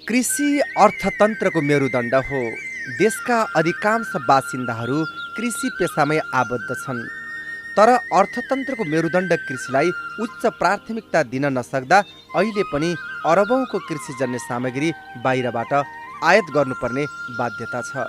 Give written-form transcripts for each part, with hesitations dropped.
कृषि अर्थतन्त्रको मेरुदण्ड हो। देशका अधिकांश बासिन्दाहरू कृषि पेसामै आबद्ध छन्। तर अर्थतन्त्रको मेरुदण्ड कृषिलाई उच्च प्राथमिकता दिन नसक्दा अहिले पनि अरबौँको कृषिजन्य सामग्री बाहिरबाट आयात गर्नुपर्ने बाध्यता छ।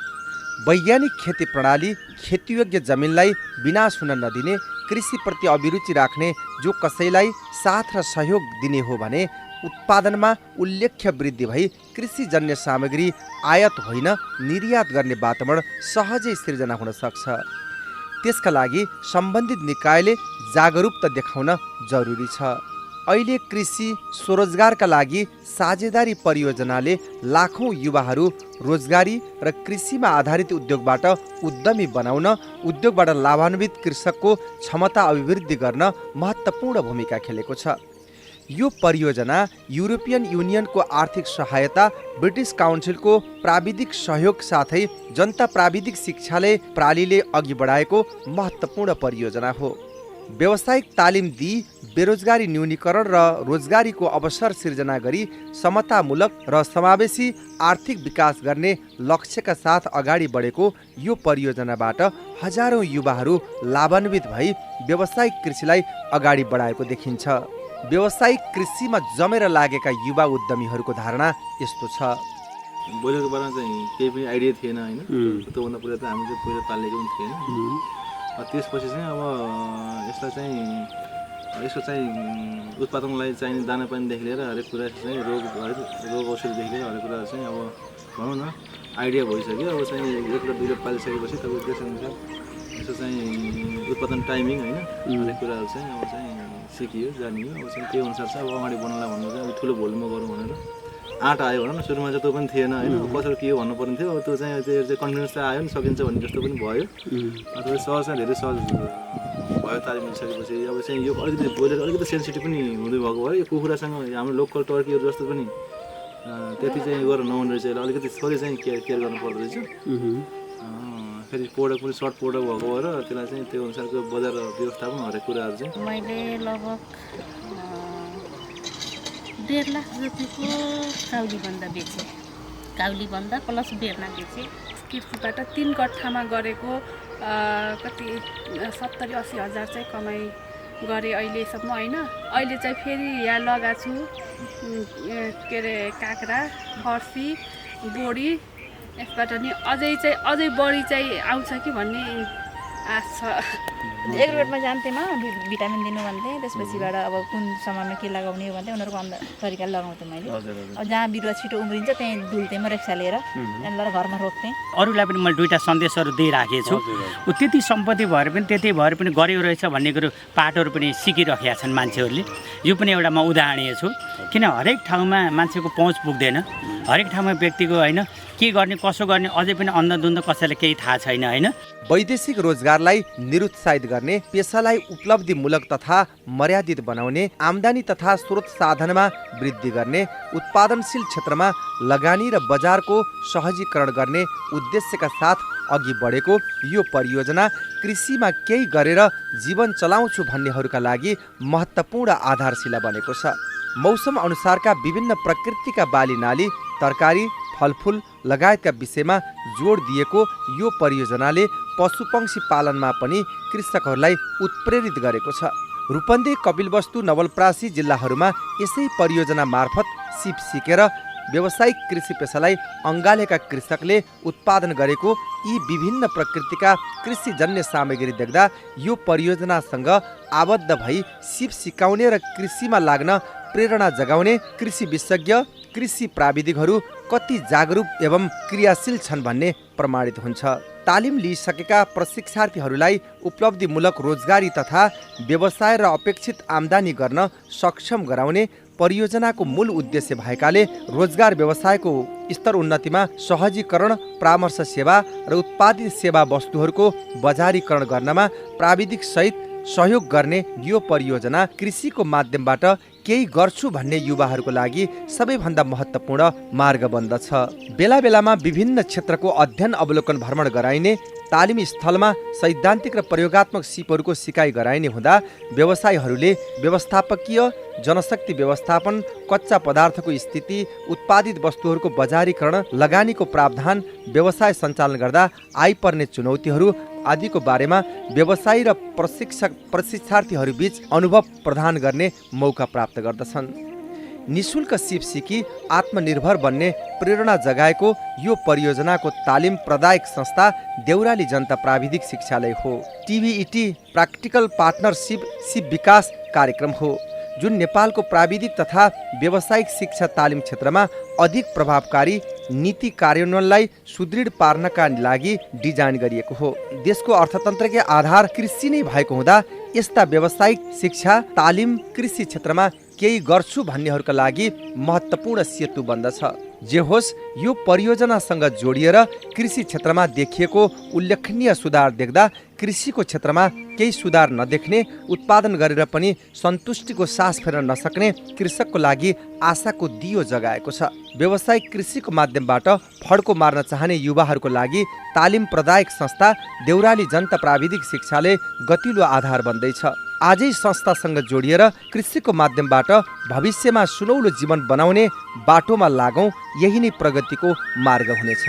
वैज्ञानिक खेती प्रणाली खेतीयोग्य जमिनलाई विनाश हुन नदिने, कृषिप्रति अभिरुचि राख्ने जो कसैलाई साथ र सहयोग दिने हो भने उत्पादनमा उल्लेख्य वृद्धि भई कृषिजन्य सामग्री आयात होइन निर्यात गर्ने वातावरण सहजै सिर्जना हुन सक्छ। त्यसका लागि सम्बन्धित निकायले जागरुकता देखाउन जरुरी छ। अहिले कृषि स्वरोजगारका लागि साझेदारी परियोजनाले लाखौँ युवाहरू रोजगारी र कृषिमा आधारित उद्योगबाट उद्यमी बनाउन, उद्योगबाट लाभान्वित कृषकको क्षमता अभिवृद्धि गर्न महत्त्वपूर्ण भूमिका खेलेको छ। यो परियोजना युरोपियन युनियनको आर्थिक सहायता, ब्रिटिस काउन्सिलको प्राविधिक सहयोग साथै जनता प्राविधिक शिक्षालय प्रालीले अघि बढाएको महत्त्वपूर्ण परियोजना हो। व्यावसायिक तालिम दिई बेरोजगारी न्यूनीकरण र रोजगारीको अवसर सिर्जना गरी समतामूलक र समावेशी आर्थिक विकास गर्ने लक्ष्यका साथ अगाडि बढेको यो परियोजनाबाट हजारौँ युवाहरू लाभान्वित भई व्यावसायिक कृषिलाई अगाडि बढाएको देखिन्छ। व्यावसायिक कृषिमा जमेर लागेका युवा उद्यमीहरूको धारणा यस्तो छ। बोलेको बारेमा चाहिँ केही पनि आइडिया थिएन होइन। त्योभन्दा पहिला त हामी चाहिँ पहिला पालेको पनि थिएन। त्यसपछि चाहिँ अब यसको चाहिँ उत्पादनलाई चाहिने दाना पानीदेखि लिएर हरेक कुरा चाहिँ रोग औषधिदेखि लिएर हरेक कुरा चाहिँ अब भनौँ न आइडिया भइसक्यो। अब चाहिँ एक र दुई पालिसकेपछि तपाईँको त्यसअनुसार यसो चाहिँ उत्पादन टाइमिङ होइन हरेक कुराहरू चाहिँ अब चाहिँ सिकियो जानियो। अब चाहिँ त्यो अनुसार चाहिँ अब अगाडि बढ्नलाई भन्नु चाहिँ अब ठुलो भोल्युममा गरौँ भनेर आँट आयो भनौँ न। सुरुमा चाहिँ त्यो पनि थिएन होइन, कसरी के हो भन्नुपर्ने थियो। अब त्यो चाहिँ कन्फिडेन्स चाहिँ आयो नि, सकिन्छ भन्ने जस्तो पनि भयो। तपाईँ सहज चाहिँ धेरै सहज भयो तालिम लिइसकेपछि। अब चाहिँ यो अलिकति बोलेर अलिकति सेन्सिटिभ पनि हुँदै भएको भयो। यो कुखुरासँग हाम्रो लोकल टर्कीहरू जस्तो पनि त्यति चाहिँ गरेर नहुने रहेछ। अलिकति थोरै चाहिँ केयर गर्नु पर्दो रहेछ। फेरि प्रोडक्ट पनि सर्ट प्रोडक्ट भएको भएर त्यसलाई चाहिँ त्यो अनुसारको बजार व्यवस्थापन हरेक कुराहरू चाहिँ मैले लगभग 1.5 लाख जतिको काउलीबन्दा बेचेँ। काउलीबन्दा प्लस बेर्ना बेचेँ। कृषिबाट 3 कट्ठामा गरेको कति 70-80 हजार चाहिँ कमाइ गरेँ अहिलेसम्म होइन। अहिले चाहिँ फेरि यहाँ लगाएको छु के अरे काँक्रा, फर्सी, बोडी। यसबाट नि अझै बढी चाहिँ आउँछ कि भन्ने आश छ। एग्रोवेटमा जान्थेमा भिटामिन दिनु भन्थेँ। त्यसपछिबाट अब कुन समयमा के लगाउने हो भन्थेँ। उनीहरूको तरिकाले लगाउँथेँ मैले। अब जहाँ बिरुवा छिटो उम्रिन्छ त्यहीँ धुल्थेँ म रेक्सा लिएर यसलाई घरमा रोप्थेँ। अरूलाई पनि मैले 2टा सन्देशहरू दिइराखेको छु। त्यति सम्पत्ति भएर पनि त्यति भएर पनि गर्यो रहेछ भन्ने कुरो पाठहरू पनि सिकिराखेका छन् मान्छेहरूले। यो पनि एउटा म उदाहरणीय छु। किन हरेक ठाउँमा मान्छेको पहुँच पुग्दैन। हरेक ठाउँमा व्यक्तिको होइन के गर्ने कसो गर्ने अझै पनि अन्धधुन्ध कसैलाई केही थाहा छैन होइन। वैदेशिक रोजगारलाई निरुत्साहित गर्ने, पेसालाई उपलब्धिमूलक तथा मर्यादित बनाउने, आम्दानी तथा स्रोत साधनमा वृद्धि गर्ने, उत्पादनशील क्षेत्रमा लगानी र बजारको सहजीकरण गर्ने उद्देश्यका साथ अघि बढेको यो परियोजना कृषिमा केही गरेर जीवन चलाउँछु भन्नेहरूका लागि महत्त्वपूर्ण आधारशिला बनेको छ। मौसम अनुसारका विभिन्न प्रकृतिका बाली नाली, तरकारी, फलफुल लगायतका विषयमा जोड दिएको यो परियोजनाले पशुपक्षी पालनमा पनि कृषकहरूलाई उत्प्रेरित गरेको छ। रूपन्देही, कपिलवस्तु, नवलपरासी जिल्लाहरूमा यसै परियोजना मार्फत सिप सिकेर व्यावसायिक कृषि पेसालाई अँगालेका कृषकले उत्पादन गरेको यी विभिन्न प्रकृतिका कृषिजन्य सामग्री देख्दा यो परियोजनासँग आबद्ध भई सिप सिकाउने र कृषिमा लाग्न प्रेरणा जगाउने कृषि विशेषज्ञ, कृषि प्राविधिकहरू कति जागरुक एवं क्रियाशील छन् भन्ने प्रमाणित हुन्छ। तालिम लिइसकेका प्रशिक्षार्थीहरूलाई उपलब्धिमूलक रोजगारी तथा व्यवसाय र अपेक्षित आम्दानी गर्न सक्षम गराउने परियोजनाको मूल उद्देश्य भएकाले रोजगार व्यवसायको स्तर उन्नतिमा सहजीकरण, परामर्श सेवा र उत्पादित सेवा वस्तुहरूको बजारीकरण गर्नमा प्राविधिक सहित सहयोग गर्ने यो परियोजना कृषिको माध्यमबाट केही गर्छु भन्ने युवाहरूको लागि सबैभन्दा महत्त्वपूर्ण मार्ग बन्दछ। बेला बेलामा विभिन्न क्षेत्रको अध्ययन अवलोकन भ्रमण गराइने, तालिम स्थलमा सैद्धान्तिक र प्रयोगात्मक सिपहरूको सिकाइ गराइने हुँदा व्यवसायीहरूले व्यवस्थापकीय, जनशक्ति व्यवस्थापन, कच्चा पदार्थको स्थिति, उत्पादित वस्तुहरूको बजारीकरण, लगानीको प्रावधान, व्यवसाय सञ्चालन गर्दा आइपर्ने चुनौतीहरू आदिको बारेमा व्यवसायी र प्रशिक्षार्थीहरूबीच अनुभव प्रदान गर्ने मौका प्राप्त गर्दछन्। निशुल्क सिप सिकी आत्मनिर्भर बन्ने प्रेरणा जगाएको यो परियोजनाको तालिम प्रदायक संस्था देउराली जनता प्राविधिक शिक्षालय हो। टिभिइटी प्र्याक्टिकल पार्टनरसिप सिप विकास कार्यक्रम हो, जुन नेपालको प्राविधिक तथा व्यावसायिक शिक्षा तालिम क्षेत्रमा अधिक प्रभावकारी नीति कार्यान्वयनलाई सुदृढ पार्नका लागि डिजाइन गरिएको हो। देशको अर्थतन्त्रकै आधार कृषि नै भएको हुँदा यस्ता व्यावसायिक शिक्षा तालिम कृषि क्षेत्रमा केही गर्छु भन्नेहरूका लागि महत्त्वपूर्ण सेतु बन्दछ। जे होस्, यो परियोजनासँग जोडिएर कृषि क्षेत्रमा देखिएको उल्लेखनीय सुधार देख्दा कृषिको क्षेत्रमा केही सुधार नदेख्ने, उत्पादन गरेर पनि सन्तुष्टिको सास फेर्न नसक्ने कृषकको लागि आशाको दियो जगाएको छ। व्यावसायिक कृषिको माध्यमबाट फड्को मार्न चाहने युवाहरूको लागि तालिम प्रदायक संस्था देउराली जनता प्राविधिक शिक्षाले गतिलो आधार बन्दैछ। आजै संस्थासँग जोडिएर कृषिको माध्यमबाट भविष्यमा सुनौलो जीवन बनाउने बाटोमा लागौँ, यही नै प्रगतिको मार्ग हुनेछ।